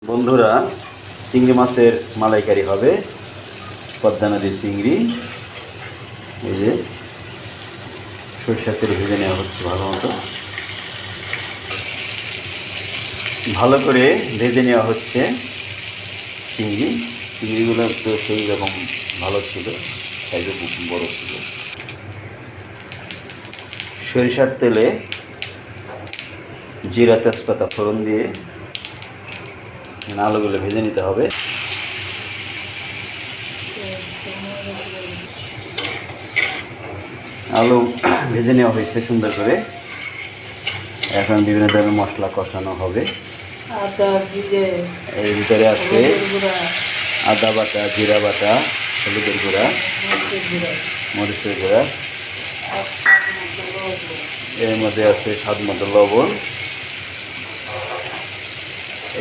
বন্ধুরা, চিংড়ি মাছের মালাইকারি হবে। পদ্মা নদীর চিংড়ি, এই যে সরষের তেলে ভেজে নেওয়া হচ্ছে ভালো করে ভেজে নেওয়া হচ্ছে চিংড়িগুলো তো সেই রকম ভালো ছিল, সাইজে খুব বড় ছিল। সরিষার তেলে জিরা তেজপাতা ফোড়ন দিয়ে আলুগুলো ভেজে নিতে হবে। আলু ভেজে নেওয়া হয়েছে সুন্দর করে। এখন বিভিন্ন ধরনের মশলা কষানো হবে। এর ভিতরে আছে আদা বাটা, জিরা বাটা, হলুদের গুঁড়া, মরিচের গুঁড়া, এর মধ্যে আছে স্বাদ মতো লবণ।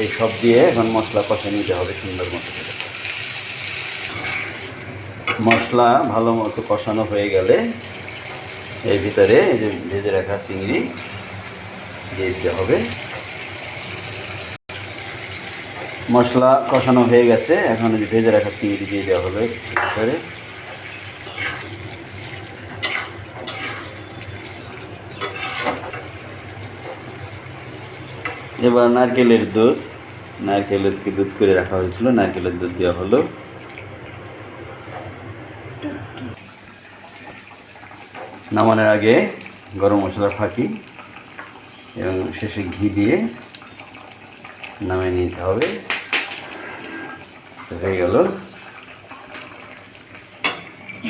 এই সব দিয়ে এখন মশলা কষে নিতে হবে সুন্দর মতো করে। মশলা ভালো মতো কষানো হয়ে গেলে এর ভিতরে এই যে ভেজে রাখা চিংড়ি দিয়ে দিতে হবে। মশলা কষানো হয়ে গেছে, এখন ভেজে রাখা চিংড়ি দিয়ে দেওয়া হবে ভিতরে। এবার নারকেলের দুধ করে রাখা হয়েছিল, নারকেলের দুধ দেওয়া হলো। নামানোর আগে গরম মশলা ফাঁকি এবং শেষে ঘি দিয়ে নামিয়ে নিতে হবে। হয়ে গেল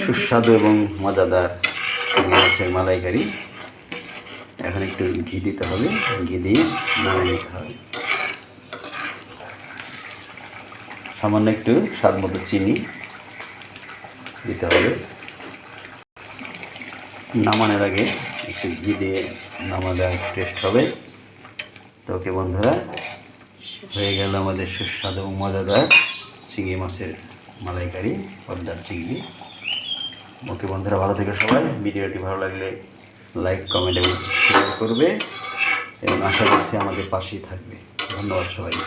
সুস্বাদু এবং মজাদার মাছের মালাইকারি। এখন একটু ঘি দিতে হবে, ঘি দিয়ে নামিয়ে নিতে হবে। সামান্য একটু স্বাদ মতো চিনি দিতে হবে। নামানোর আগে একটু ঘি দিয়ে নামালে টেস্ট হবে। তো ওকে বন্ধুরা, হয়ে গেল আমাদের সুস্বাদু এবং মজাদার চিংড়ি মাছের মালাইকারি, পদ্মার চিংড়ি। ওকে বন্ধুরা, ভালো থেকে সবাই। ভিডিওটি ভালো লাগলে লাইক, কমেন্ট এবং শেয়ার করবে এবং আশা করছি আমাদের পাশেই থাকবে। ধন্যবাদ সবাইকে।